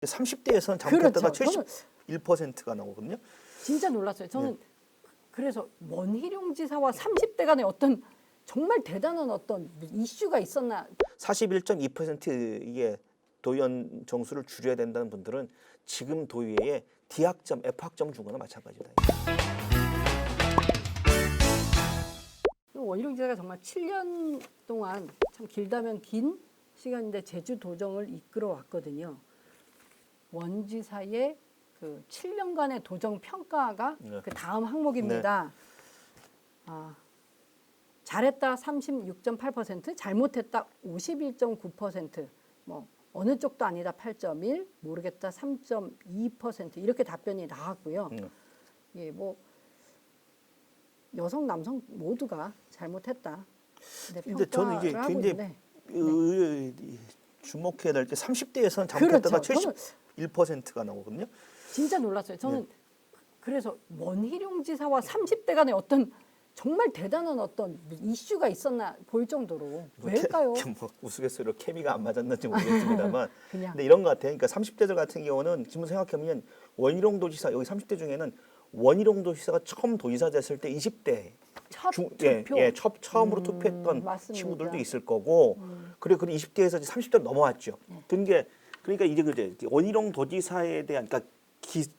30대에서는 잘못했다가 그렇죠. 71%가 나오거든요. 진짜 놀랐어요. 저는 그래서 원희룡 지사와 30대 간의 어떤 정말 대단한 어떤 이슈가 있었나. 41.2% 이게 도의원 정수를 줄여야 된다는 분들은 지금 도의회에 D학점, F학점 준 거나 마찬가지다. 원희룡 지사가 정말 7년 동안 참 길다면 긴 시간인데 제주도정을 이끌어 왔거든요. 원 지사의 그 7년간의 도정 평가가 그 다음 항목입니다. 잘했다 36.8%, 잘못했다 51.9%, 뭐 어느 쪽도 아니다 8.1, 모르겠다 3.2% 이렇게 답변이 나왔고요. 예, 뭐 여성 남성 모두가 잘못했다. 근데 저는 이게 굉장히 주목해야 될 게 30대에서는 잘못했다가 그렇죠. 71%가 나오거든요. 진짜 놀랐어요. 저는 그래서 원희룡 지사와 30대 간의 어떤 정말 대단한 어떤 이슈가 있었나 볼 정도로 왜일까요? 뭐 우스갯소리로 케미가 안 맞았는지 모르겠습니다만 그냥. 근데 이런 것 같아요. 그러니까 30대들 같은 경우는 지금 생각해보면 원희룡 도지사 여기 30대 중에는 원희룡 도지사가 처음 도지사 됐을 때 20대 첫 투표. 처음으로 투표했던 맞습니다. 친구들도 있을 거고 그리고 20대에서 30대 넘어왔죠. 그러니까 이제 그제 원희룡 도지사에 대한 그러니까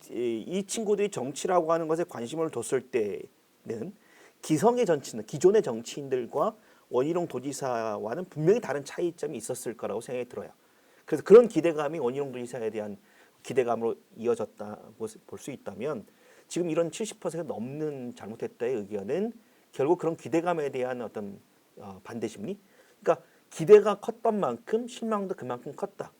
이 친구들이 정치라고 하는 것에 관심을 뒀을 때는 기성의 정치는 기존의 정치인들과 원희룡 도지사와는 분명히 다른 차이점이 있었을 거라고 생각이 들어요. 그래서 그런 기대감이 원희룡 도지사에 대한 기대감으로 이어졌다 볼 수 있다면 지금 이런 70%가 넘는 잘못했다의 의견은 결국 그런 기대감에 대한 어떤 반대 심리? 그러니까 기대가 컸던 만큼 실망도 그만큼 컸다.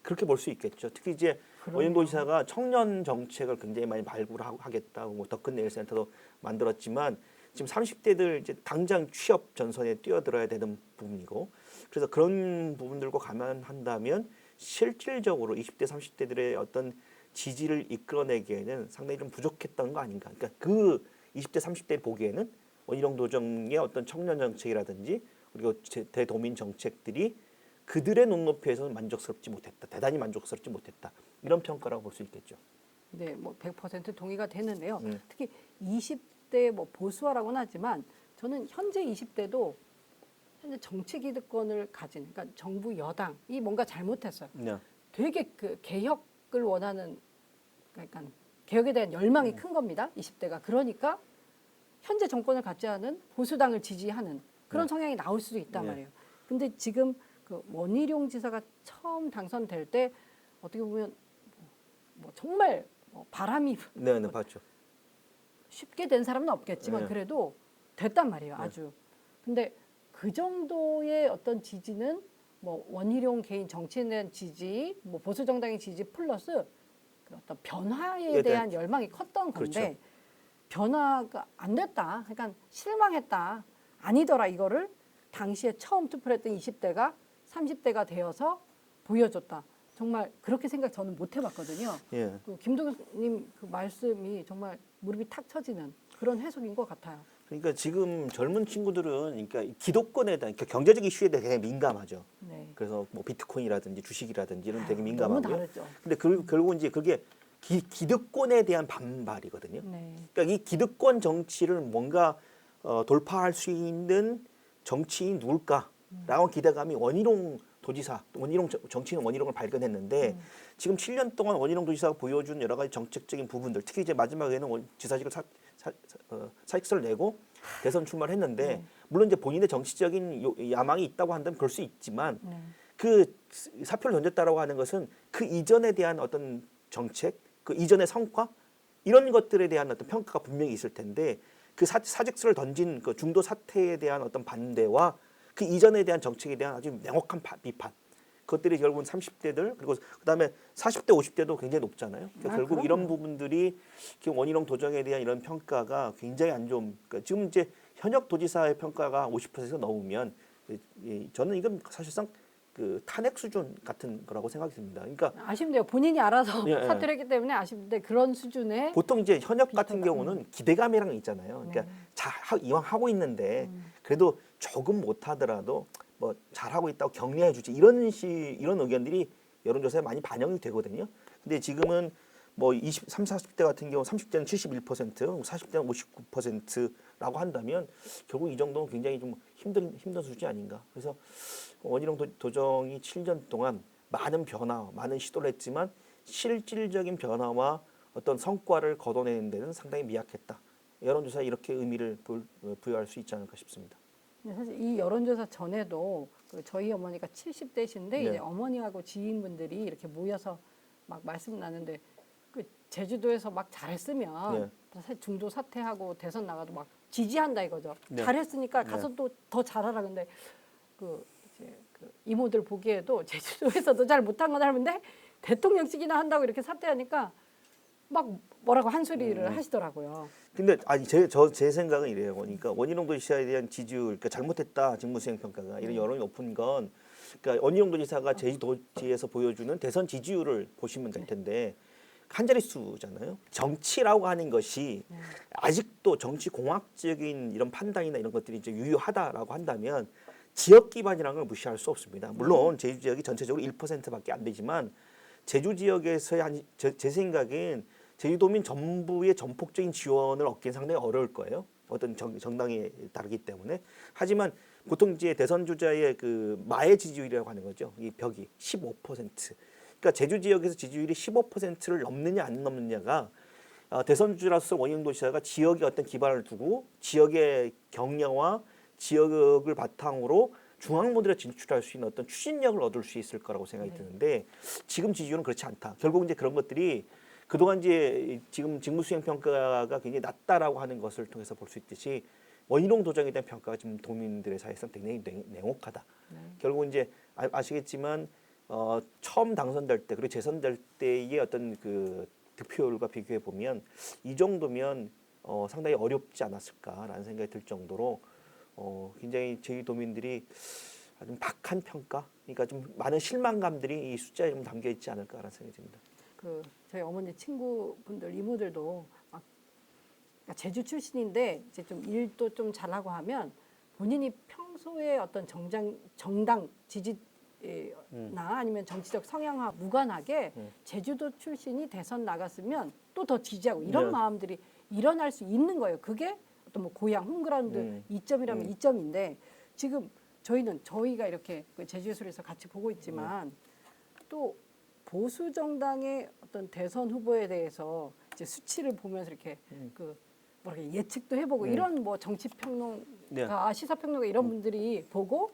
그렇게 볼 수 있겠죠. 특히 이제 원희룡 도지사가 청년 정책을 굉장히 많이 발굴하겠다고 뭐 더 큰 내일 센터도 만들었지만 지금 30대들 이제 당장 취업 전선에 뛰어들어야 되는 부분이고 그래서 그런 부분들과 감안한다면 실질적으로 20대 30대들의 어떤 지지를 이끌어내기에는 상당히 좀 부족했던 거 아닌가. 그러니까 그 20대 30대 보기에는 원희룡 도정의 어떤 청년 정책이라든지 그리고 대도민 정책들이 그들의 눈높이에서는 만족스럽지 못했다. 대단히 만족스럽지 못했다. 이런 평가라고 볼 수 있겠죠. 네, 뭐 100% 동의가 되는데요. 특히 20대 뭐 보수화라고는 하지만 저는 현재 20대도 현재 정치 기득권을 가진 그러니까 정부 여당이 뭔가 잘못했어요. 되게 그 개혁을 원하는 그러니까 개혁에 대한 열망이 큰 겁니다. 20대가. 그러니까 현재 정권을 갖지 않은 보수당을 지지하는 그런 성향이 나올 수도 있단 말이에요. 근데 지금 그 원희룡 지사가 처음 당선될 때 어떻게 보면 뭐 정말 바람이 봤죠. 쉽게 된 사람은 없겠지만 그래도 됐단 말이에요. 아주. 근데 그 정도의 어떤 지지는 뭐 원희룡 개인 정치에 대한 지지, 뭐 보수 정당의 지지 플러스 그 어떤 변화에 대한 열망이 컸던 건데 그렇죠. 변화가 안 됐다. 그러니까 실망했다. 아니더라 이거를 당시에 처음 투표를 했던 20대가 30대가 되어서 보여줬다. 정말 그렇게 생각 저는 못 해봤거든요. 그 김동님 그 말씀이 정말 무릎이 탁 쳐지는 그런 해석인 것 같아요. 그러니까 지금 젊은 친구들은 그러니까 기득권에 대한 그러니까 경제적 이슈에 대해 되게 민감하죠. 그래서 뭐 비트코인이라든지 주식이라든지 이런 되게 민감하고요. 너무 다르죠. 근데 결국 이제 그게 기득권에 대한 반발이거든요. 그러니까 이 기득권 정치를 뭔가 돌파할 수 있는 정치인 누굴까라고 기대감이 원희룡 도지사, 정치인 원희룡을 발견했는데 지금 7년 동안 원희룡 도지사가 보여준 여러 가지 정책적인 부분들, 특히 이제 마지막에는 지사직을 사직서를 내고 대선 출마를 했는데 물론 이제 본인의 정치적인 야망이 있다고 한다면 그럴 수 있지만 그 사표를 던졌다라고 하는 것은 그 이전에 대한 어떤 정책, 그 이전의 성과 이런 것들에 대한 어떤 평가가 분명히 있을 텐데 그 사직서를 던진 그 중도 사태에 대한 어떤 반대와 그 이전에 대한 정책에 대한 아주 명확한 비판 그것들이 결국은 30대들 그리고 그다음에 40대 50대도 굉장히 높잖아요. 그러니까 결국 그럼요. 이런 부분들이 원희룡 도정에 대한 이런 평가가 굉장히 안 좋은 그러니까 지금 이제 현역 도지사의 평가가 50% 넘으면 저는 이건 사실상 그 탄핵 수준 같은 거라고 생각이 듭니다. 그러니까 아쉽네요. 본인이 알아서 사퇴를 했기 때문에 아쉽는데 그런 수준의 보통 이제 현역 같은 경우는 기대감이랑 있잖아요. 그러니까 이왕 하고 있는데 그래도 조금 못하더라도 뭐 잘하고 있다고 격려해 주지 이런 의견들이 여론조사에 많이 반영이 되거든요. 근데 지금은 뭐 23, 40대 같은 경우 30대는 71%, 40대는 59%라고 한다면 결국 이 정도는 굉장히 좀 힘든 수준이 아닌가. 그래서 원희룡 도정이 7년 동안 많은 변화, 많은 시도를 했지만 실질적인 변화와 어떤 성과를 거둬내는 데는 상당히 미약했다. 여론조사에 이렇게 의미를 부여할 수 있지 않을까 싶습니다. 사실 이 여론조사 전에도 그 저희 어머니가 70대신데 네. 이제 어머니하고 지인분들이 이렇게 모여서 막 말씀 나는데 그 제주도에서 막 잘했으면 네. 사실 중도 사퇴하고 대선 나가도 막 지지한다 이거죠. 네. 잘했으니까 가서 또 더 잘하라. 근데 그 이제 그 이모들 보기에도 제주도에서도 잘 못한 건 하는데 대통령직이나 한다고 이렇게 사퇴하니까 막 뭐라고 한 소리를 하시더라고요. 근데 아니 제 생각은 이래요. 그러니까 원희룡 도지사에 대한 지지율, 그러니까 잘못했다 직무수행 평가가 이런 여론이 높은 건, 그러니까 원희룡 도지사가 제주도지에서 보여주는 대선 지지율을 보시면 될 텐데 한 자릿수잖아요. 정치라고 하는 것이 아직도 정치 공학적인 이런 판단이나 이런 것들이 이제 유효하다라고 한다면 지역 기반이라는 걸 무시할 수 없습니다. 물론 제주 지역이 전체적으로 1%밖에 안 되지만 제주 지역에서의 제 생각엔 제주도민 전부의 전폭적인 지원을 얻기는 상당히 어려울 거예요. 어떤 정당에 따르기 때문에. 하지만 보통 이제 대선 주자의 그 마의 지지율이라고 하는 거죠. 이 벽이 15%. 그러니까 제주 지역에서 지지율이 15%를 넘느냐 안 넘느냐가 대선 주자로서 원희룡 도지사가 지역에 어떤 기반을 두고 지역의 경영과 지역을 바탕으로 중앙 모델에 진출할 수 있는 어떤 추진력을 얻을 수 있을 거라고 생각이 드는데 지금 지지율은 그렇지 않다. 결국 이제 그런 것들이 그동안 이제 지금 직무수행 평가가 굉장히 낮다라고 하는 것을 통해서 볼 수 있듯이 원희룡 도정에 대한 평가가 지금 도민들의 사이에서 굉장히 냉혹하다. 결국 이제 아시겠지만 처음 당선될 때 그리고 재선될 때의 어떤 그 득표율과 비교해 보면 이 정도면 상당히 어렵지 않았을까라는 생각이 들 정도로 굉장히 제주도민들이 아주 박한 평가, 그러니까 좀 많은 실망감들이 이 숫자에 좀 담겨 있지 않을까라는 생각이 듭니다. 그 저희 어머니 친구분들 이모들도 막 그러니까 제주 출신인데 이제 좀 일도 좀 잘하고 하면 본인이 평소에 어떤 정당 지지나 아니면 정치적 성향과 무관하게 제주도 출신이 대선 나갔으면 또 더 지지하고 이런 네. 마음들이 일어날 수 있는 거예요. 그게 어떤 뭐 고향 홈그라운드 이점이라면 이점인데 지금 저희가 이렇게 그 제주예술에서 같이 보고 있지만 또 보수 정당의 어떤 대선 후보에 대해서 이제 수치를 보면서 이렇게 그 뭐랄까 예측도 해보고 이런 뭐 정치평론가, 시사평론가 이런 분들이 보고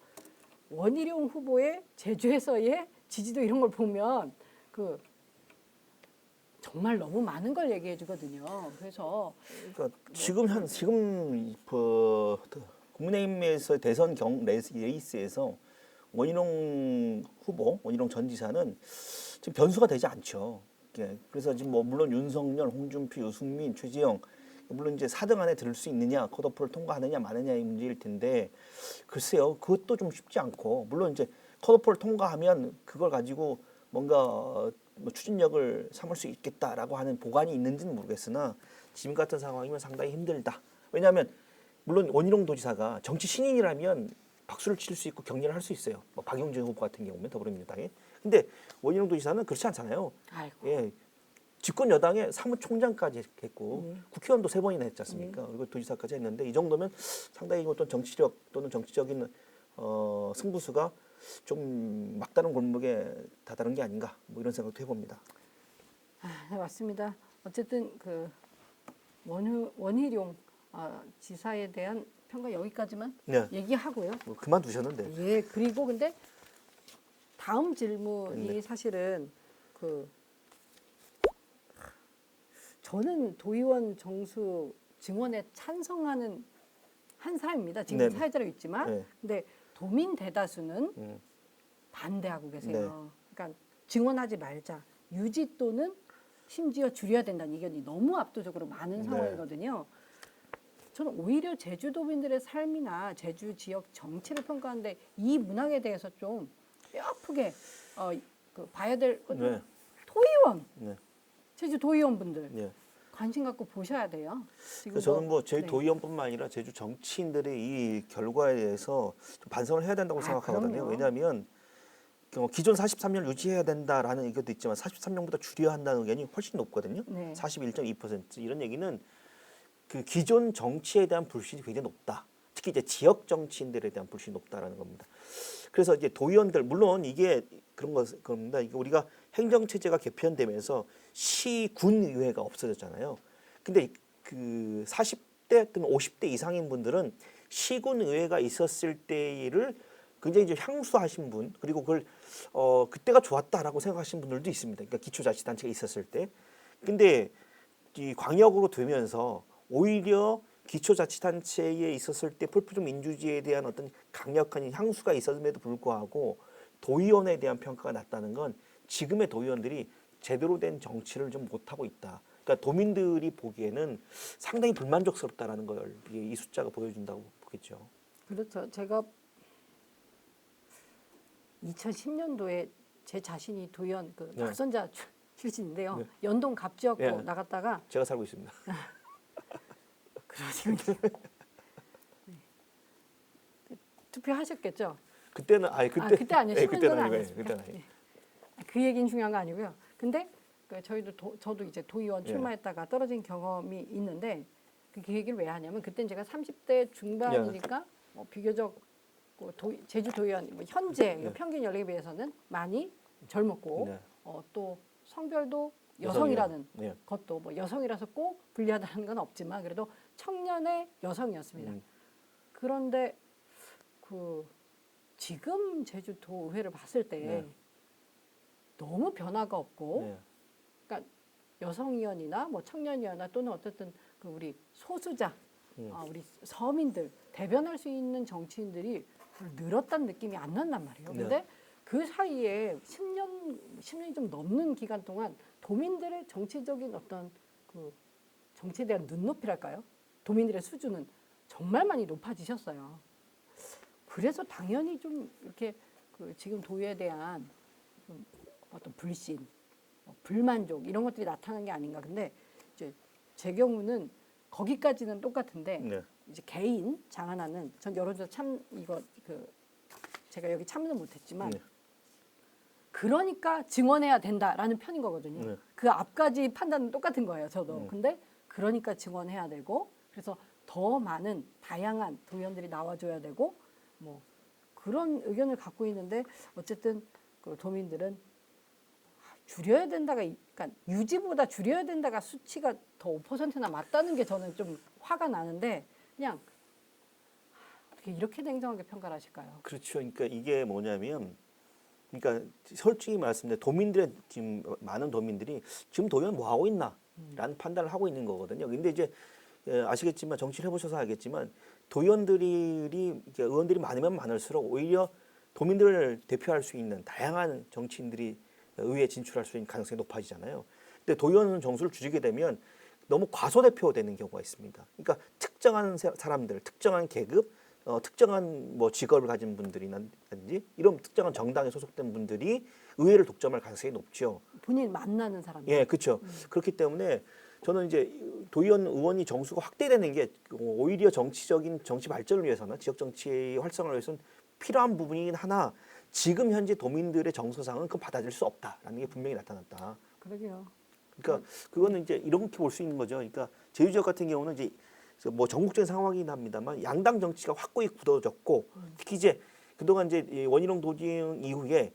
원희룡 후보의 제주에서의 지지도 이런 걸 보면 그 정말 너무 많은 걸 얘기해 주거든요. 그래서 그러니까 지금 국민의힘에서 대선 레이스에서 원희룡 후보, 원희룡 전 지사는 지금 변수가 되지 않죠. 그래서 지금 뭐 물론 윤석열, 홍준표, 유승민, 최재형 물론 이제 4등 안에 들을 수 있느냐, 컷오프를 통과하느냐 마느냐의 문제일 텐데 글쎄요, 그것도 좀 쉽지 않고 물론 이제 컷오프를 통과하면 그걸 가지고 뭔가 뭐 추진력을 삼을 수 있겠다라고 하는 보관이 있는지는 모르겠으나 지금 같은 상황이면 상당히 힘들다. 왜냐하면 물론 원희룡 도지사가 정치 신인이라면 박수를 칠 수 있고 격려를 할 수 있어요. 뭐 박용진 후보 같은 경우면 더불어민주당에. 근데 원희룡 도지사는 그렇지 않잖아요. 아이고. 예, 집권 여당의 사무총장까지 했고 국회의원도 3번이나 했지 않습니까? 그리고 도지사까지 했는데 이 정도면 상당히 어떤 정치력 또는 정치적인 승부수가 좀 막다른 골목에 다다른 게 아닌가 뭐 이런 생각도 해봅니다. 네, 맞습니다. 어쨌든 그 원희룡 지사에 대한 평가 여기까지만 네. 얘기하고요. 뭐 그만두셨는데. 예, 그리고 근데 다음 질문이 사실은 그 저는 도의원 정수 증원에 찬성하는 한 사람입니다. 지금 네네. 사회자로 있지만, 네. 근데 도민 대다수는 반대하고 계세요. 네. 그러니까 증원하지 말자, 유지 또는 심지어 줄여야 된다는 의견이 너무 압도적으로 많은 네. 상황이거든요. 저는 오히려 제주도민들의 삶이나 제주 지역 정치를 평가하는데 이 문항에 대해서 좀 뼈아프게 그 봐야 될 네. 도의원, 네. 제주 도의원분들 네. 관심 갖고 보셔야 돼요. 지금 저는 뭐 저희 네. 도의원뿐만 아니라 제주 정치인들의 이 결과에 대해서 좀 반성을 해야 된다고 생각하거든요. 그럼요. 왜냐하면 기존 43년 유지해야 된다라는 의견도 있지만 43년보다 줄여야 한다는 의견이 훨씬 높거든요. 네. 41.2%. 이런 얘기는 그 기존 정치에 대한 불신이 굉장히 높다. 특히 이제 지역 정치인들에 대한 불신이 높다라는 겁니다. 그래서 이제 도의원들 물론 이게 겁니다. 이게 우리가 행정 체제가 개편되면서 시군 의회가 없어졌잖아요. 근데 그 40대 또는 50대 이상인 분들은 시군 의회가 있었을 때를 굉장히 좀 향수하신 분 그리고 그걸 그때가 좋았다라고 생각하시는 분들도 있습니다. 그러니까 기초자치단체가 있었을 때. 근데 이 광역으로 되면서 오히려 기초자치단체에 있었을 때 풀푸른 민주주의에 대한 어떤 강력한 향수가 있었음에도 불구하고 도의원에 대한 평가가 낮다는 건 지금의 도의원들이 제대로 된 정치를 좀 못하고 있다. 그러니까 도민들이 보기에는 상당히 불만족스럽다라는 걸 이 숫자가 보여준다고 보겠죠. 그렇죠. 제가 2010년도에 제 자신이 도의원 그 네. 낙선자 출신인데요. 네. 연동 갑지였고 네. 나갔다가 제가 살고 있습니다. 그러시군요. 네. 투표하셨겠죠? 그때는 그때 아니에요. 네, 10년 그때는 전에 아니고요. 아니었습니까? 그때는 아니에요. 그 얘기는 중요한 거 아니고요. 근데 저도 이제 도의원 예. 출마했다가 떨어진 경험이 있는데 그 얘기를 왜 하냐면 그때는 제가 30대 중반이니까 뭐 비교적 제주 도의원 뭐 현재 예. 평균 연령에 비해서는 많이 젊었고 네. 또 성별도 여성이라는 네. 것도 뭐 여성이라서 꼭 불리하다는 건 없지만 그래도 청년의 여성이었습니다. 그런데 그 지금 제주도의회를 봤을 때 네. 너무 변화가 없고 네. 그러니까 여성위원이나 뭐 청년위원이나 또는 어쨌든 그 우리 소수자 우리 서민들 대변할 수 있는 정치인들이 별로 늘었다는 느낌이 안 난단 말이에요. 네. 근데 그 사이에 10년이 좀 넘는 기간 동안 도민들의 정치적인 어떤 그 정치에 대한 눈높이랄까요? 도민들의 수준은 정말 많이 높아지셨어요. 그래서 당연히 좀 이렇게 그 지금 도의에 대한 좀 어떤 불신, 불만족 이런 것들이 나타나는 게 아닌가. 근데 이제 제 경우는 거기까지는 똑같은데 네. 이제 개인 장하나는 전 여론조사 제가 여기 참여는 못했지만 네. 그러니까 증언해야 된다라는 편인 거거든요. 네. 그 앞까지 판단은 똑같은 거예요. 저도. 근데 그러니까 증언해야 되고 그래서 더 많은 다양한 도의원들이 나와줘야 되고 뭐 그런 의견을 갖고 있는데 어쨌든 그 도민들은 줄여야 된다가 그러니까 유지보다 줄여야 된다가 수치가 더 5%나 맞다는 게 저는 좀 화가 나는데 그냥 어떻게 이렇게 냉정하게 평가를 하실까요? 그렇죠. 그러니까 이게 뭐냐면 그러니까 솔직히 말씀드려 도민들의 지금 많은 도민들이 지금 도의원 뭐 하고 있나라는 판단을 하고 있는 거거든요. 근데 이제 아시겠지만 정치를 해보셔서 알겠지만 도의원들이 의원들이 많으면 많을수록 오히려 도민들을 대표할 수 있는 다양한 정치인들이 의회에 진출할 수 있는 가능성이 높아지잖아요. 근데 도의원 정수를 줄이게 되면 너무 과소대표되는 경우가 있습니다. 그러니까 특정한 사람들, 특정한 계급, 특정한 뭐 직업을 가진 분들이라든지 이런 특정한 정당에 소속된 분들이 의회를 독점할 가능성이 높죠. 본인 만나는 사람들. 예, 그렇죠. 그렇기 때문에 저는 이제 도의원 의원이 정수가 확대되는 게 오히려 정치적인 정치 발전을 위해서나 지역 정치 활성화를 위해서는 필요한 부분이긴 하나 지금 현재 도민들의 정서상은 그건 받아들일 수 없다라는 게 분명히 나타났다. 그러게요. 그러니까 그거는 이제 이렇게 볼 수 있는 거죠. 그러니까 제주 지역 같은 경우는 이제 뭐 전국적인 상황이긴 합니다만 양당 정치가 확고히 굳어졌고 특히 이제 그동안 이제 원희룡 도지사 이후에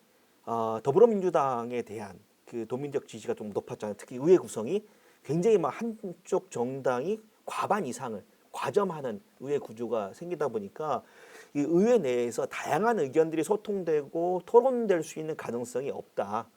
더불어민주당에 대한 그 도민적 지지가 좀 높았잖아요. 특히 의회 구성이 굉장히 막 한쪽 정당이 과반 이상을 과점하는 의회 구조가 생기다 보니까 이 의회 내에서 다양한 의견들이 소통되고 토론될 수 있는 가능성이 없다.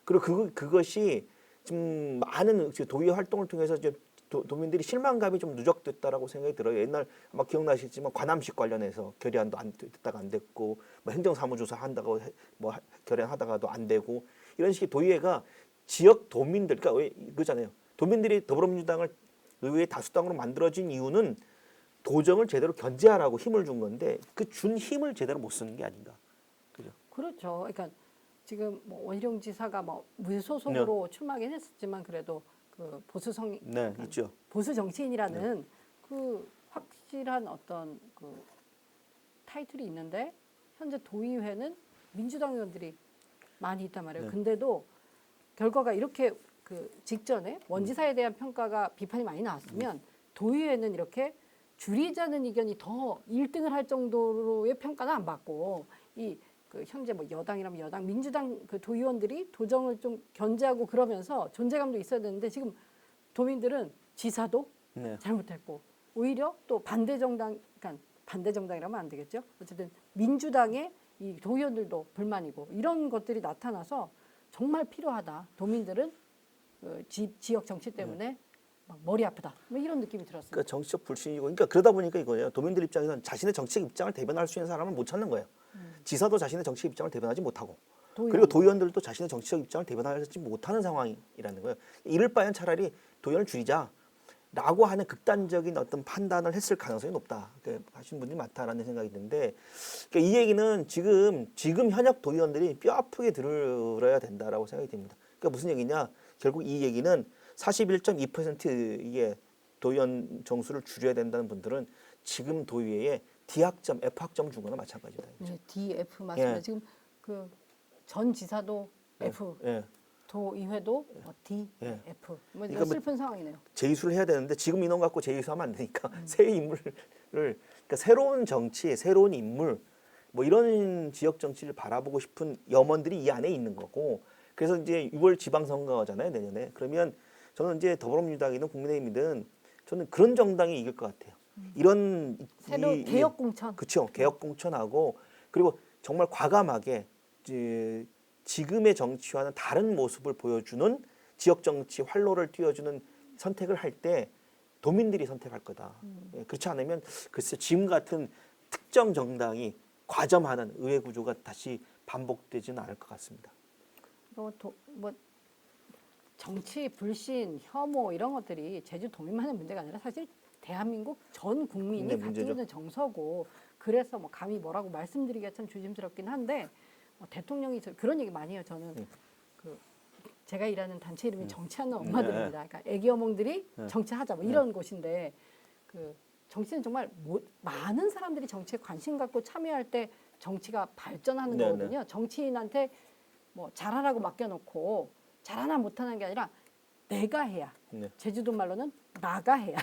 그리고 그것이 좀 많은 도의 활동을 통해서 이제 도민들이 실망감이 좀 누적됐다라고 생각이 들어요. 옛날 아마 기억나시겠지만 관함식 관련해서 결의안도 안 됐다가 안 됐고 뭐 행정사무조사 한다고 뭐 결의하다가도 안 되고 이런 식의 도의회가 지역 도민들 그러니까 그잖아요. 도민들이 더불어민주당을 의회 다수당으로 만들어진 이유는 도정을 제대로 견제하라고 힘을 준 건데 그 준 힘을 제대로 못 쓰는 게 아닌가. 그죠? 그렇죠. 그러니까 지금 뭐 원희룡 지사가 뭐 무소속으로 출마하긴 했었지만 그래도 그 보수성 네, 있죠. 보수 정치인이라는 그 확실한 어떤 그 타이틀이 있는데 현재 도의회는 민주당 의원들이 많이 있단 말이에요. 네. 근데도 결과가 이렇게 그 직전에 원지사에 대한 평가가 비판이 많이 나왔으면 도의회는 이렇게 줄이자는 의견이 더 1등을 할 정도로의 평가는 안 받고 이 그 현재 뭐 여당이라면 여당, 민주당 그 도의원들이 도정을 좀 견제하고 그러면서 존재감도 있어야 되는데 지금 도민들은 지사도 네. 잘못했고 오히려 또 반대 정당, 그러니까 반대 정당이라면 안 되겠죠. 어쨌든 민주당의 이 도의원들도 불만이고 이런 것들이 나타나서 정말 필요하다. 도민들은 지역 정치 때문에 막 머리 아프다. 뭐 이런 느낌이 들었습니다. 그러니까 정치적 불신이고, 그러니까 그러다 보니까 이거예요. 도민들 입장에서는 자신의 정치적 입장을 대변할 수 있는 사람을 못 찾는 거예요. 지사도 자신의 정치적 입장을 대변하지 못하고, 그리고 도의원들도 자신의 정치적 입장을 대변하지 못하는 상황이라는 거예요. 이럴 바엔 차라리 도의원을 줄이자라고 하는 극단적인 어떤 판단을 했을 가능성이 높다. 하시는 분들이 많다라는 생각이 드는데, 그러니까 이 얘기는 지금 현역 도의원들이 뼈 아프게 들어야 된다라고 생각이 듭니다. 그러니까 무슨 얘기냐? 결국 이 얘기는 41.2% 이게 도의원 정수를 줄여야 된다는 분들은 지금 도의회에 D학점, F학점 준 거나 마찬가지다. 네, DF 맞습니다. 예. 지금 그 전 지사도 F, 예. 도의회도 D, 예. F. 뭐 그러니까 슬픈 상황이네요. 재이수를 해야 되는데 지금 인원 갖고 재이수하면 안 되니까 새 인물을, 그러니까 새로운 정치, 새로운 인물, 뭐 이런 지역 정치를 바라보고 싶은 염원들이 이 안에 있는 거고, 그래서 이제 6월 지방선거잖아요, 내년에. 그러면 저는 이제 더불어민주당이든 국민의힘이든 저는 그런 정당이 이길 것 같아요. 이런 새로 개혁 공천. 그렇죠. 개혁 공천하고, 그리고 정말 과감하게 지금의 정치와는 다른 모습을 보여주는 지역 정치 활로를 띄워주는 선택을 할 때 도민들이 선택할 거다. 예, 그렇지 않으면 글쎄 지금 같은 특정 정당이 과점하는 의회 구조가 다시 반복되지는 않을 것 같습니다. 뭐 정치 불신, 혐오 이런 것들이 제주 도민만의 문제가 아니라 사실 대한민국 전 국민이 네, 갖고 문제죠. 있는 정서고, 그래서 뭐 감히 뭐라고 말씀드리기가 참 조심스럽긴 한데 대통령이 그런 얘기 많이 해요. 저는 그 제가 일하는 단체 이름이 정치하는 엄마들입니다. 그러니까 애기 어멍들이 정치하자 뭐 이런 곳인데, 그 정치는 정말 많은 사람들이 정치에 관심 갖고 참여할 때 정치가 발전하는 네, 거거든요. 정치인한테 뭐 잘하라고 맡겨놓고 잘하나 못하는 게 아니라 내가 해야, 네. 제주도 말로는 나가 해야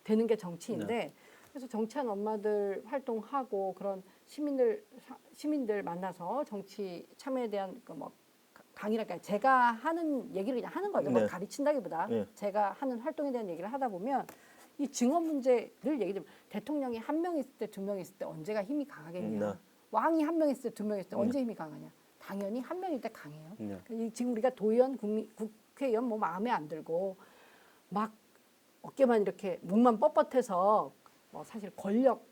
되는 게 정치인데, 그래서 정치하는 엄마들 활동하고 그런 시민들 만나서 정치 참여에 대한 그 뭐 강의랄까, 제가 하는 얘기를 그냥 하는 거죠. 뭐 네. 가르친다기보다 네. 제가 하는 활동에 대한 얘기를 하다 보면 이 증언 문제 늘 얘기 좀, 대통령이 한 명 있을 때, 두 명 있을 때 언제가 힘이 강하겠냐. 네. 왕이 한 명 있을 때, 두 명 있을 때 언제 힘이 강하냐. 당연히 한 명일 때 강해요. 네. 그러니까 지금 우리가 도의원, 국회의원 뭐 마음에 안 들고 막 어깨만 이렇게 목만 뻣뻣해서 뭐 사실 권력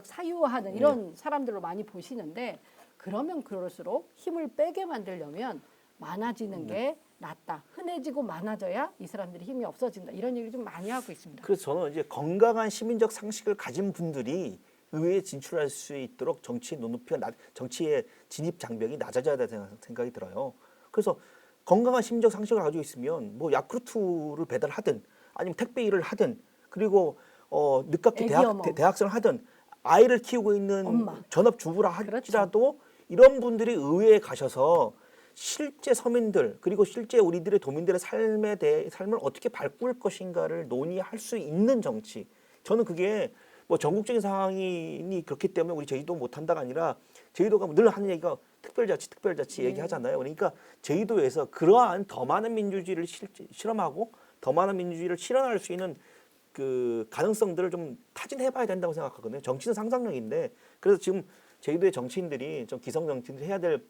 사유화하는 이런 사람들로 많이 보시는데, 그러면 그럴수록 힘을 빼게 만들려면 많아지는 게 낫다. 흔해지고 많아져야 이 사람들이 힘이 없어진다. 이런 얘기를 좀 많이 하고 있습니다. 그래서 저는 이제 건강한 시민적 상식을 가진 분들이 의회에 진출할 수 있도록 정치의 눈높이가 정치의 진입 장벽이 낮아져야 된다는 생각이 들어요. 그래서 건강한 시민적 상식을 가지고 있으면 뭐 야쿠르트를 배달하든 아니면 택배 일을 하든, 그리고 늦깎이 대학생을 하든, 아이를 키우고 있는 엄마. 전업주부라 그렇죠. 할지라도 이런 분들이 의회에 가셔서 실제 서민들, 그리고 실제 우리들의 도민들의 삶을 어떻게 바꿀 것인가를 논의할 수 있는 정치. 저는 그게 뭐 전국적인 상황이 그렇기 때문에 우리 제주도 못한다가 아니라, 제주도가 늘 하는 얘기가 특별자치 얘기하잖아요. 그러니까 제주도에서 그러한 더 많은 민주주의를 실험하고 더 많은 민주주의를 실현할 수 있는 그 가능성들을 좀 타진해봐야 된다고 생각하거든요. 정치는 상상력인데, 그래서 지금 제주도의 정치인들이 좀 기성 정치인들이 해야 될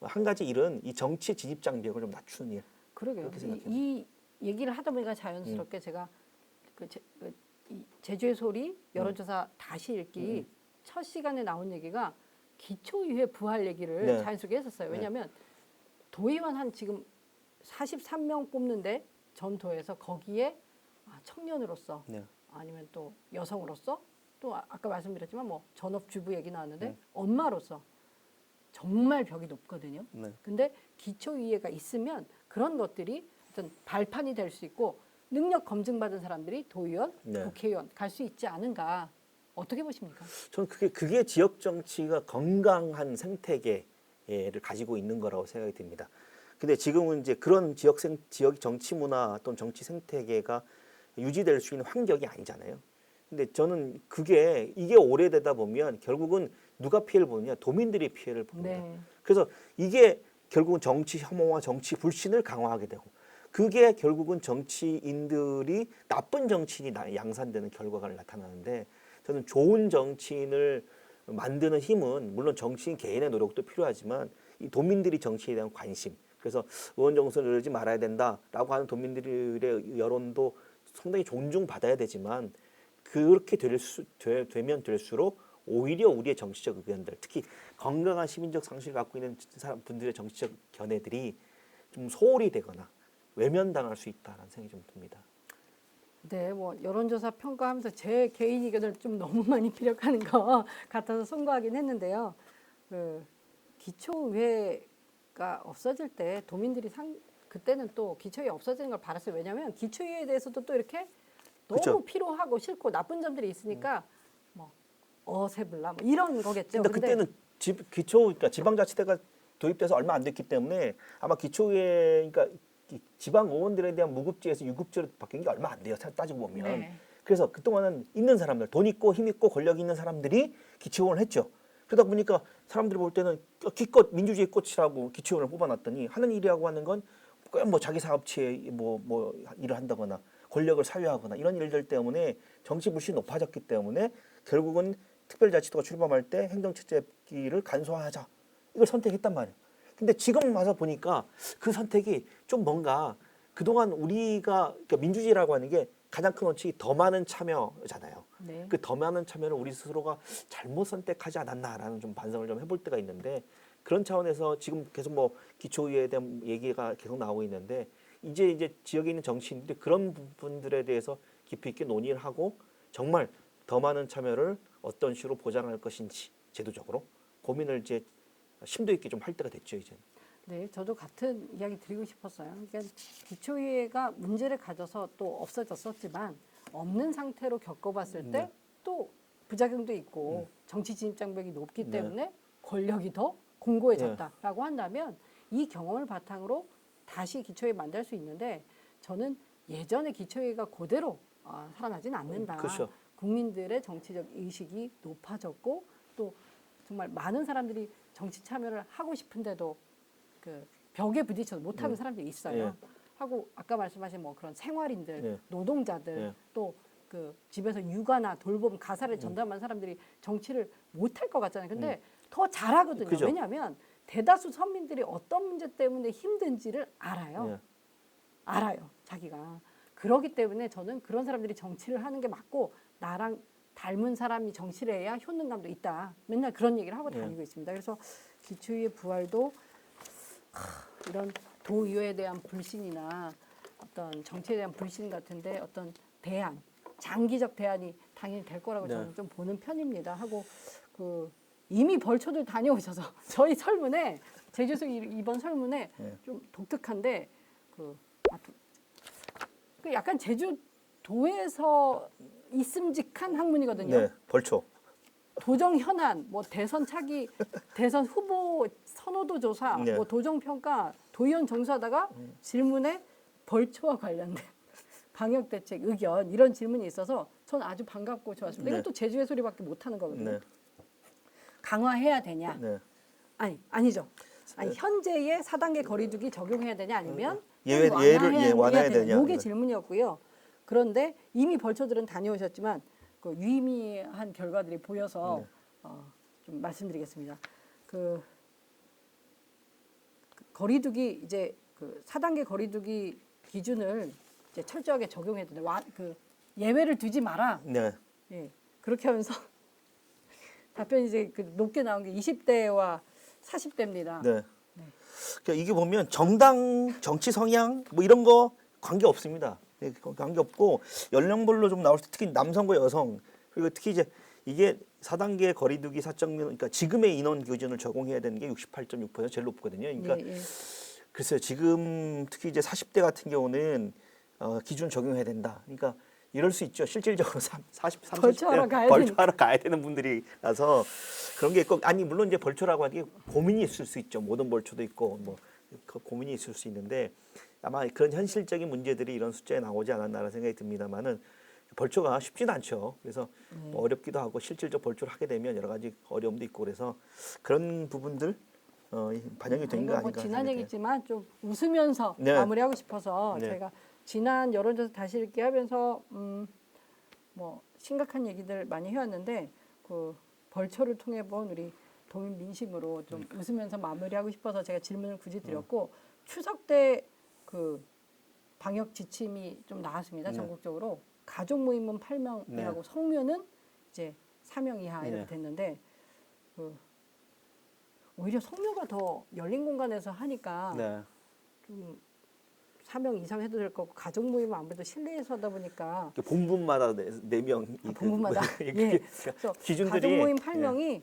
한 가지 일은 이 정치 진입 장벽을 좀 낮추는 일. 그러게요. 이 얘기를 하다 보니까 자연스럽게 제가 이 제주의 소리 여론조사 다시 읽기 첫 시간에 나온 얘기가 기초의회 부활 얘기를 네. 자연스럽게 했었어요. 왜냐하면 도의원 한 지금 43명 뽑는데 전도에서 거기에 청년으로서 네. 아니면 또 여성으로서 또 아까 말씀드렸지만 뭐 전업주부 얘기 나왔는데 엄마로서 정말 벽이 높거든요. 네. 근데 기초의회가 있으면 그런 것들이 어떤 발판이 될 수 있고, 능력 검증받은 사람들이 도의원, 국회의원 갈 수 있지 않은가. 어떻게 보십니까? 저는 그게 지역 정치가 건강한 생태계, 가지고 있는 거라고 생각이 듭니다. 근데 지금은 이제 그런 지역 정치 문화 또는 정치 생태계가 유지될 수 있는 환경이 아니잖아요. 근데 저는 이게 오래되다 보면 결국은 누가 피해를 보느냐? 도민들이 피해를 봅니다. 네. 그래서 이게 결국은 정치 혐오와 정치 불신을 강화하게 되고 그게 결국은 정치인들이 나쁜 정치인이 양산되는 결과가 나타나는데 저는 좋은 정치인을 만드는 힘은 물론 정치인 개인의 노력도 필요하지만 이 도민들이 정치에 대한 관심 그래서 의원 정선을 이러지 말아야 된다라고 하는 도민들의 여론도 상당히 존중받아야 되지만 그렇게 되면 될수록 오히려 우리의 정치적 의견들 특히 건강한 시민적 상식을 갖고 있는 분들의 정치적 견해들이 좀 소홀히 되거나 외면당할 수 있다는 생각이 좀 듭니다. 네, 뭐 여론조사 평가하면서 제 개인 의견을 좀 너무 많이 피력하는 것 같아서 송구하긴 했는데요. 기초의회가 없어질 때 도민들이 그때는 또 기초의회 없어지는 걸 바랐어요. 왜냐하면 기초의회에 대해서도 또 이렇게 너무 그쵸. 피로하고 싫고 나쁜 점들이 있으니까 뭐 어세블라 뭐 이런 거겠죠. 근데 그때는 그러니까 지방자치제가 도입돼서 얼마 안 됐기 때문에 아마 기초의회 그러니까 지방 의원들에 대한 무급제에서 유급제로 바뀐 게 얼마 안 돼요. 따지고 보면. 네. 그래서 그동안은 있는 사람들, 돈 있고 힘 있고 권력 있는 사람들이 기초의원을 했죠. 그러다 보니까 사람들이 볼 때는 기껏 민주주의 꽃이라고 기초의원을 뽑아놨더니 하는 일이라고 하는 건 뭐 자기 사업체에 뭐 일을 한다거나 권력을 사유하거나 이런 일들 때문에 정치 불신이 높아졌기 때문에 결국은 특별자치도가 출범할 때 행정체제기를 간소화하자 이걸 선택했단 말이에요. 근데 지금 와서 보니까 그 선택이 좀 뭔가 그동안 우리가 그러니까 민주주의라고 하는 게 가장 큰 원칙이 더 많은 참여잖아요. 네. 그 더 많은 참여를 우리 스스로가 잘못 선택하지 않았나라는 좀 반성을 좀 해볼 때가 있는데 그런 차원에서 지금 계속 뭐 기초의회에 대한 얘기가 계속 나오고 있는데 이제 지역에 있는 정치인들이 그런 부분들에 대해서 깊이 있게 논의를 하고 정말 더 많은 참여를 어떤 식으로 보장할 것인지 제도적으로 고민을 이제 심도 있게 좀 할 때가 됐죠 이제. 네, 저도 같은 이야기 드리고 싶었어요. 그러니까 기초의회가 문제를 가져서 또 없어졌었지만 없는 상태로 겪어봤을 때 또 부작용도 있고 정치 진입 장벽이 높기 때문에 권력이 더 공고해졌다라고 한다면 이 경험을 바탕으로 다시 기초회의 만들 수 있는데 저는 예전의 기초회의가 그대로 살아나지는 않는다. 그렇죠. 국민들의 정치적 의식이 높아졌고 또 정말 많은 사람들이 정치 참여를 하고 싶은데도 그 벽에 부딪혀서 못하는 사람들이 있어요. 하고 아까 말씀하신 뭐 그런 생활인들, 노동자들 또 그 집에서 육아나 돌봄 가사를 전담한 사람들이 정치를 못할 것 같잖아요. 근데 더 잘하거든요. 그죠. 왜냐하면 대다수 서민들이 어떤 문제 때문에 힘든지를 알아요. 알아요. 자기가. 그렇기 때문에 저는 그런 사람들이 정치를 하는 게 맞고 나랑 닮은 사람이 정치를 해야 효능감도 있다. 맨날 그런 얘기를 하고 다니고 있습니다. 그래서 기초의회 부활도 이런 도의회에 대한 불신이나 어떤 정치에 대한 불신 같은데 어떤 대안, 장기적 대안이 당연히 될 거라고 저는 좀 보는 편입니다. 하고 그 이미 벌초들 다녀오셔서 저희 설문에 제주소 이번 설문에 좀 독특한데 그 약간 제주도에서 있음직한 학문이거든요. 네, 벌초. 도정 현안, 뭐 대선 차기, 대선 후보 선호도 조사, 네. 뭐 도정 평가, 도의원 정수하다가 질문에 벌초와 관련된 방역 대책 의견 이런 질문이 있어서 전 아주 반갑고 좋았습니다. 네. 이것도 제주의 소리밖에 못 하는 거거든요. 네. 강화해야 되냐? 네. 아니죠. 현재의 4단계 거리두기 적용해야 되냐 아니면 예를 완화해야 되냐. 이게 질문이었고요. 그런데 이미 벌초들은 다녀오셨지만 그 유의미한 결과들이 보여서 좀 말씀드리겠습니다. 그 거리두기 이제 그 4단계 거리두기 기준을 이제 철저하게 적용해야 된다. 그 예외를 두지 마라. 네. 예. 그렇게 하면서 답변이 이제 그 높게 나온 게 20대와 40대입니다. 네. 그러니까 이게 보면 정당 정치 성향 뭐 이런 거 관계 없습니다. 네, 관계 없고 연령별로 좀 나올 때 특히 남성과 여성 그리고 특히 이제 이게 4단계 거리두기 사적 그러니까 지금의 인원 기준을 적용해야 되는 게 68.6% 제일 높거든요. 그러니까 글쎄요. 지금 특히 이제 40대 같은 경우는 기준 적용해야 된다. 그러니까 이럴 수 있죠. 실질적으로 40, 벌초하러 30대 가야 벌초하러 가야 되는 분들이라서 그런 게 있고 아니 물론 이제 벌초라고 하는 게 고민이 있을 수 있죠. 모든 벌초도 있고 뭐 그 고민이 있을 수 있는데 아마 그런 현실적인 문제들이 이런 숫자에 나오지 않았나라는 생각이 듭니다만은 벌초가 쉽지는 않죠. 그래서 뭐 어렵기도 하고 실질적 벌초를 하게 되면 여러 가지 어려움도 있고 그래서 그런 부분들 반영이 된 거 이거 뭐 아닌가 지난 생각이 얘기지만 좀 웃으면서 네. 마무리하고 싶어서 네. 제가 지난 여론조사 다시 읽기 하면서 뭐 심각한 얘기들 많이 해왔는데 그 벌초를 통해 본 우리 도민 민심으로 좀 웃으면서 마무리하고 싶어서 제가 질문을 굳이 드렸고 추석 때 그 방역 지침이 좀 나왔습니다. 네. 전국적으로 가족 모임은 8명이라고 네. 성묘는 이제 4명 이하 이렇게 네. 됐는데 그 오히려 성묘가 더 열린 공간에서 하니까 네. 좀 4명 이상 해도 될 거고 가족 모임은 아무래도 실내에서 하다 보니까 본분마다 네 명. 본부마다 이게 그래서 기준들이 가족 모임 예. 8명이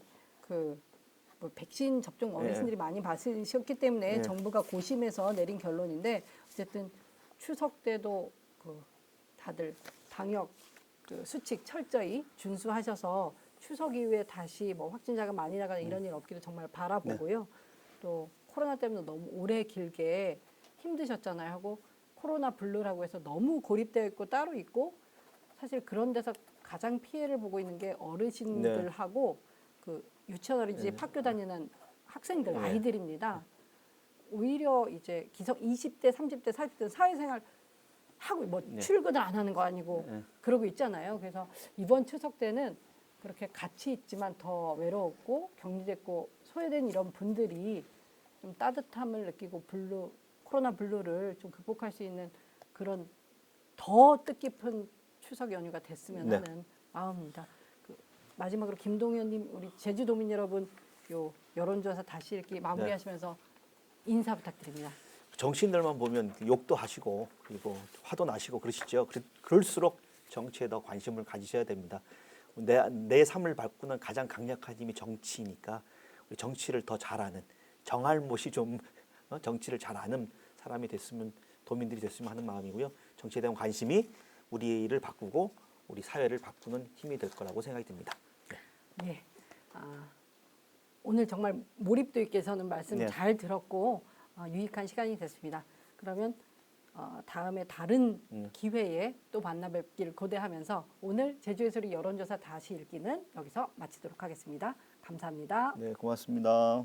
뭐 백신 접종 어르신들이 많이 받으셨기 때문에 예. 정부가 고심해서 내린 결론인데 어쨌든 추석 때도 그 다들 방역 그 수칙 철저히 준수하셔서 추석 이후에 다시 뭐 확진자가 많이 나가는 이런 일 없기를 정말 바라보고요. 또 코로나 때문에 너무 오래 길게 힘드셨잖아요. 하고 코로나 블루라고 해서 너무 고립되어 있고 따로 있고 사실 그런 데서 가장 피해를 보고 있는 게 어르신들하고 그 유치원 어린이집 학교 다니는 학생들 아이들입니다. 오히려 이제 기성 20대, 30대, 40대 사회생활 하고 뭐 출근을 안 하는 거 아니고 그러고 있잖아요. 그래서 이번 추석 때는 그렇게 같이 있지만 더 외로웠고 격리됐고 소외된 이런 분들이 좀 따뜻함을 느끼고 코로나 블루를 좀 극복할 수 있는 그런 더 뜻깊은 추석 연휴가 됐으면 하는 마음입니다. 그 마지막으로 김동현님 우리 제주도민 여러분 요 여론조사 다시 읽기 마무리하시면서 인사 부탁드립니다. 정치인들만 보면 욕도 하시고 그리고 화도 나시고 그러시죠. 그럴수록 정치에 더 관심을 가지셔야 됩니다. 내 삶을 바꾸는 가장 강력한 힘이 정치니까 우리 정치를 더 잘하는 정알못이 좀 정치를 잘 아는 사람이 됐으면 도민들이 됐으면 하는 마음이고요. 정치에 대한 관심이 우리를 바꾸고 우리 사회를 바꾸는 힘이 될 거라고 생각이 듭니다. 네. 오늘 정말 몰입도 있게 저는 말씀 잘 들었고 유익한 시간이 됐습니다. 그러면 다음에 다른 기회에 또 만나 뵙기를 고대하면서 오늘 제주의 소리 여론조사 다시 읽기는 여기서 마치도록 하겠습니다. 감사합니다. 네, 고맙습니다.